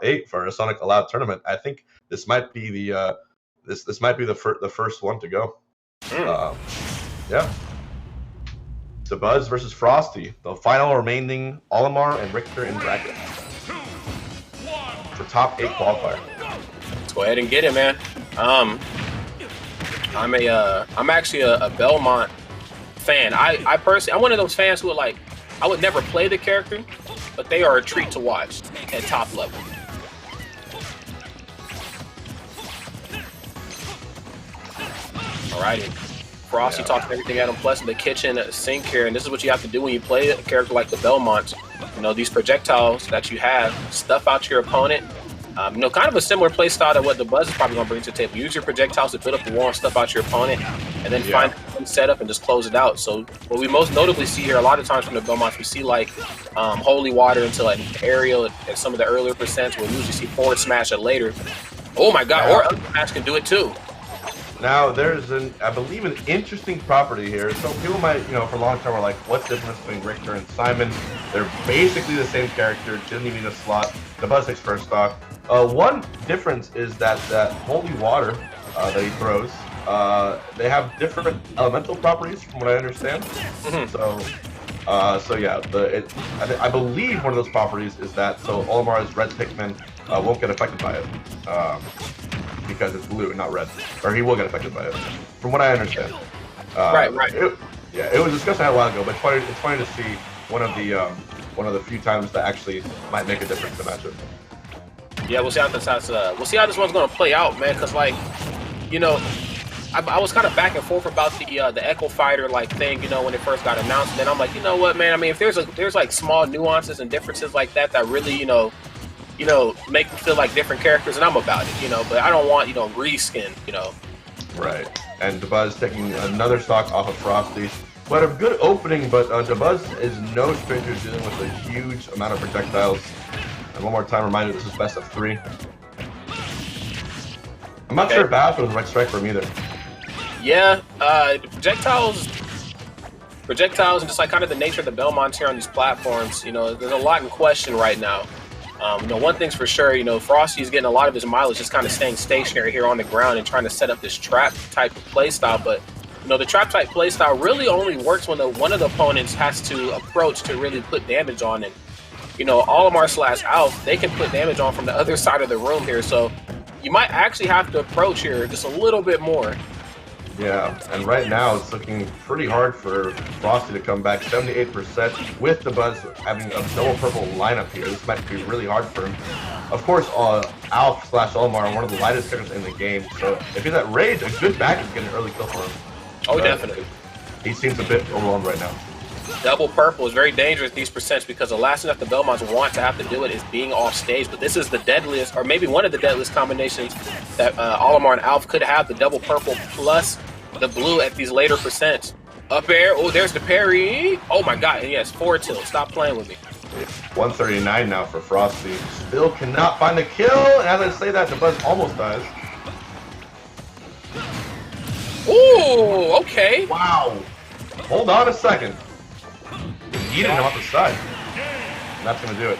8 for a Sonic Allowed tournament. I think this might be the this might be the first one to go. Yeah. Dabuz versus Frosty, the final remaining Olimar and Richter in bracket for top 8 qualifier. Let's go ahead and get it, man. I'm actually a Belmont fan. I personally, I'm one of those fans who are like, I would never play the character, but they are a treat to watch at top level. Alrighty. Frosty talks everything at him, plus in the kitchen sink here, and this is what you have to do when you play a character like the Belmonts. You know, these projectiles that you have, stuff out your opponent. You know, kind of a similar play style to what Dabuz is probably going to bring to the table. Use your projectiles to build up the wall and stuff out your opponent, and then find a setup and just close it out. So what we most notably see here, a lot of times from the Belmonts, we see like Holy Water into like aerial at some of the earlier percents. We'll usually see forward smash at later. Oh my God, or up smash can do it too. Now, there's I believe, an interesting property here. So people might, you know, for long term, are like, what's the difference between Richter and Simon? They're basically the same character, didn't even need a slot. Dabuz takes first stock. One difference is that Holy Water that he throws, they have different elemental properties, from what I understand. So yeah, I believe one of those properties is that Olimar's red Pikmin won't get affected by it. Because it's blue and not red, or he will get affected by it, from what I understand. Right. It was discussed a while ago, but it's funny to see one of the few times that actually might make a difference in the matchup. Yeah, we'll see how this one's gonna play out, man. Because like, you know, I was kind of back and forth about the Echo Fighter like thing, you know, when it first got announced. And then I'm like, you know what, man? I mean, if there's like small nuances and differences like that really, you know, make them feel like different characters, and I'm about it, you know, but I don't want, you know, reskin, you know. Right. And Dabuz taking another stock off of Frosty. But a good opening, but Dabuz is no stranger to dealing with a huge amount of projectiles. And one more time, reminder, this is best of 3. I'm not sure if Bash was the right strike for him either. Yeah, projectiles and just like kind of the nature of the Belmonts here on these platforms, you know, there's a lot in question right now. You know, one thing's for sure, you know, Frosty's getting a lot of his mileage just kind of staying stationary here on the ground and trying to set up this trap type of play style. But, you know, the trap type play style really only works when one of the opponents has to approach to really put damage on it. You know, Olimar / Alf, they can put damage on from the other side of the room here. So you might actually have to approach here just a little bit more. Yeah, and right now it's looking pretty hard for Frosty to come back. 78% with Dabuz having a double purple lineup here. This might be really hard for him. Of course, Alf / Olimar are one of the lightest characters in the game, so if he's at Rage, a good back is getting an early kill for him. Oh, definitely. He seems a bit overwhelmed right now. Double purple is very dangerous these percents because the last thing that the Belmonts want to have to do it is being off stage. But this is the deadliest, or maybe one of the deadliest combinations that Olimar and Alf could have, the double purple plus the blue at these later percents. Up air, oh, there's the parry. Oh my God, and yes, forward tilt. Stop playing with me. 139 now for Frosty. Still cannot find the kill, and as I say that, Dabuz almost dies. Ooh, okay. Wow. Hold on a second. Eating him off the side. That's going to do it.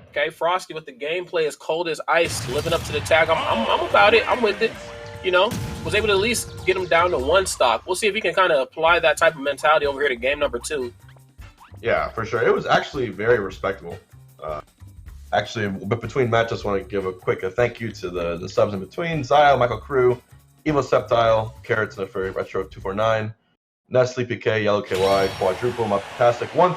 Okay, Frosty with the gameplay as cold as ice, living up to the tag. I'm about it. I'm with it. You know, was able to at least get him down to 1 stock. We'll see if he can kind of apply that type of mentality over here to game number 2. Yeah, for sure. It was actually very respectable. But between matches, I just want to give a quick thank you to the subs in between. Zyle, Michael Crew, Evil Septile, Carrots and a Furry Retro 249, Nestle PK, Yellow KY, Quadruple, Fantastic One,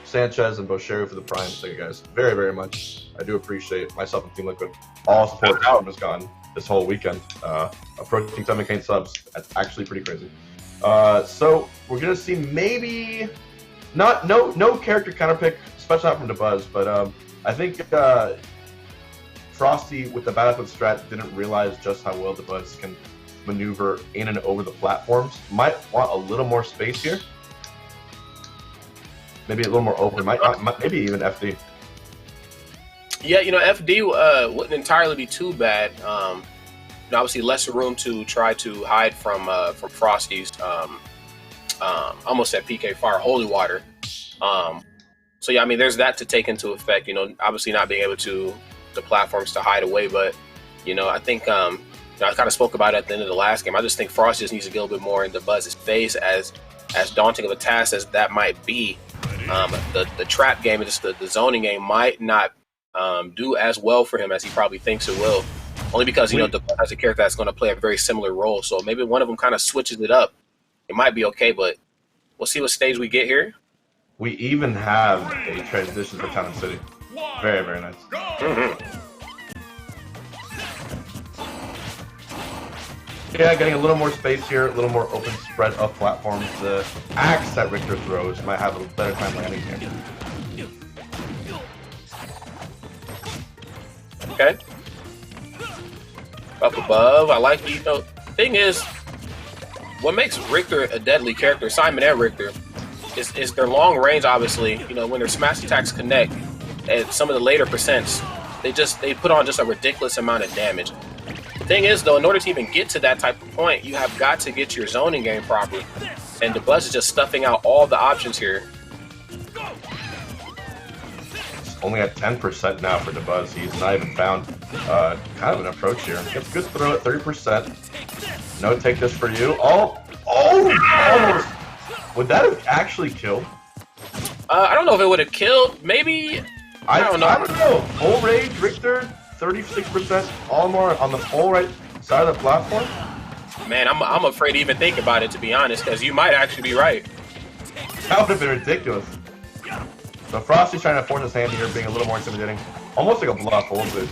Sanchez, and Bosheru for the Prime. Thank you guys very, very much. I do appreciate myself and Team Liquid. All support has gone this whole weekend. Approaching 7K subs. That's actually pretty crazy. So we're gonna see maybe no character counter pick, especially not from Dabuz, but I think Frosty with the Battlefield strat didn't realize just how well Dabuz can maneuver in and over the platforms. Might want a little more space here. Maybe a little more open. Maybe even FD. Yeah, you know, FD wouldn't entirely be too bad. Obviously, lesser room to try to hide from Frosty's. Almost said PK Fire Holy Water. So yeah, I mean, there's that to take into effect. You know, obviously not being able to the platforms to hide away. But I think I kind of spoke about it at the end of the last game. I just think Frost just needs to get a little bit more in Dabuz's face, as daunting of a task as that might be. The trap game and just the zoning game might not do as well for him as he probably thinks it will. Only because Dabuz has a character that's going to play a very similar role. So maybe one of them kind of switches it up. It might be okay, but we'll see what stage we get here. We even have a transition for Town and City. Very, very nice. Yeah, getting a little more space here, a little more open spread of platforms. The axe that Richter throws might have a better time landing here. Okay. Up above, I like thing is, what makes Richter a deadly character, Simon and Richter, is their long range, obviously. When their smash attacks connect at some of the later percents, they put on just a ridiculous amount of damage. The thing is, though, in order to even get to that type of point, you have got to get your zoning game proper. And Dabuz is just stuffing out all the options here. Only at 10% now for Dabuz. He's not even found kind of an approach here. Gets a good throw at 30%. No take this for you. Oh, almost. Would that have actually killed? I don't know if it would have killed. Maybe. I don't know. I don't know. Full rage, Richter, 36%. Olimar on the full right side of the platform. Man, I'm afraid to even think about it, to be honest, because you might actually be right. That would have been ridiculous. So Frosty's trying to force his hand here, being a little more intimidating. Almost like a bluff, a little bit.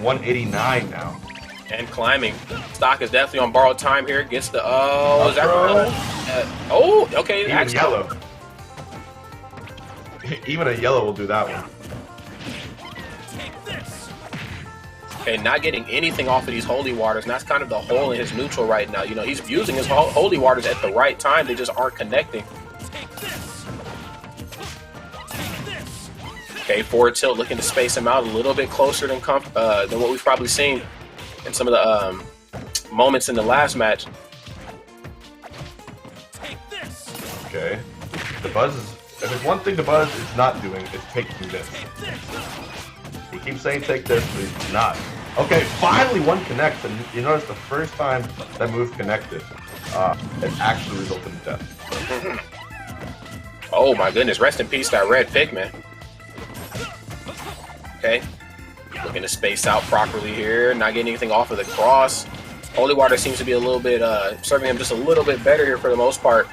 189 now. And climbing. Stock is definitely on borrowed time here. Gets the is that okay. Even yellow. Even a yellow will do that one. Okay, not getting anything off of these holy waters, and that's kind of the hole in his neutral right now. He's using his holy waters at the right time. They just aren't connecting. Okay, forward tilt, looking to space him out a little bit closer than what we've probably seen in some of the moments in the last match. Okay, Dabuz is. If there's one thing Dabuz is not doing, it's taking this. He keeps saying take this, but he's not. Okay, finally one connects, and you notice the first time that move connected, it actually resulted in death. Oh my goodness, rest in peace that red Pikmin. Okay, looking to space out properly here, not getting anything off of the cross. Holy Water seems to be a little bit, serving him just a little bit better here for the most part.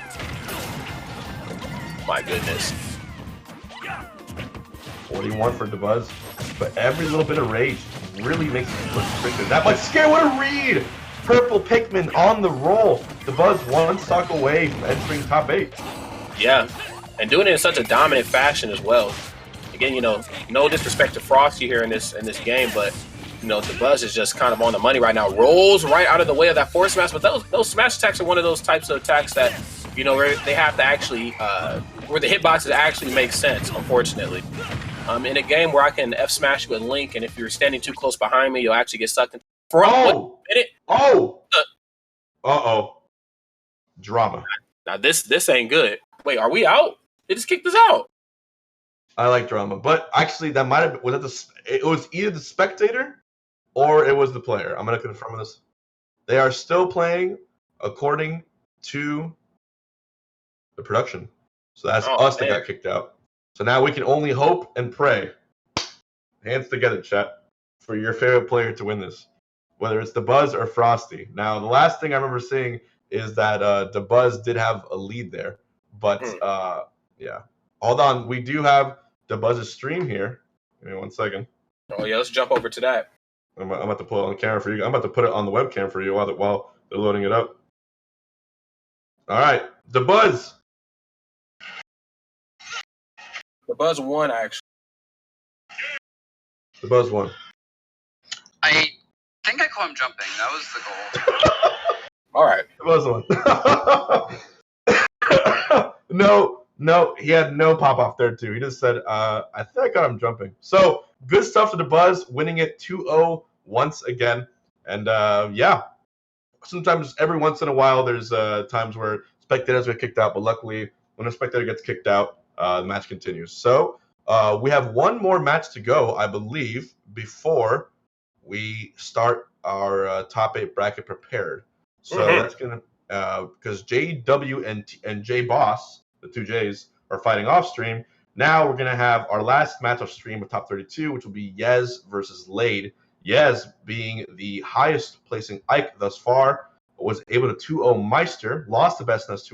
My goodness. 41 for Dabuz, but every little bit of rage really makes it look restricted. That much scare, what a read! Purple Pikmin on the roll. Dabuz one stock away from entering top 8. Yeah, and doing it in such a dominant fashion as well. Again, no disrespect to Frosty here in this game, but Dabuz is just kind of on the money right now. Rolls right out of the way of that forward smash, but those smash attacks are one of those types of attacks that where they have to actually where the hitboxes actually make sense. Unfortunately, in a game where I can F smash you with Link, and if you're standing too close behind me, you'll actually get sucked in front. Oh! Drama. Now this ain't good. Wait, are we out? They just kicked us out. I like drama, but actually that might have it was either the spectator or it was the player. I'm gonna confirm this. They are still playing according to the production. So that's us that got kicked out. So now we can only hope and pray. Hands together, chat, for your favorite player to win this. Whether it's Dabuz or Frosty. Now, the last thing I remember seeing is that Dabuz did have a lead there. But, yeah. Hold on. We do have Dabuz's stream here. Give me 1 second. Oh, yeah. Let's jump over to that. I'm about to put it on the camera for you. I'm about to put it on the webcam for you while they're loading it up. All right. Dabuz. Dabuz won, actually. Dabuz won. I think I caught him jumping. That was the goal. All right. Dabuz won. No, he had no pop off there too. He just said, I think I got him jumping. So good stuff to Dabuz, winning it 2-0 once again. And yeah, sometimes every once in a while there's times where spectators get kicked out, but luckily when a spectator gets kicked out, the match continues. So We have one more match to go, I believe, before we start our top 8 bracket prepared. So that's going to, because JW and J Boss, the two J's, are fighting off stream. Now we're going to have our last match of stream of top 32, which will be Yez versus Lade. Yez, being the highest placing Ike thus far, was able to 2-0 Meister, lost the best nest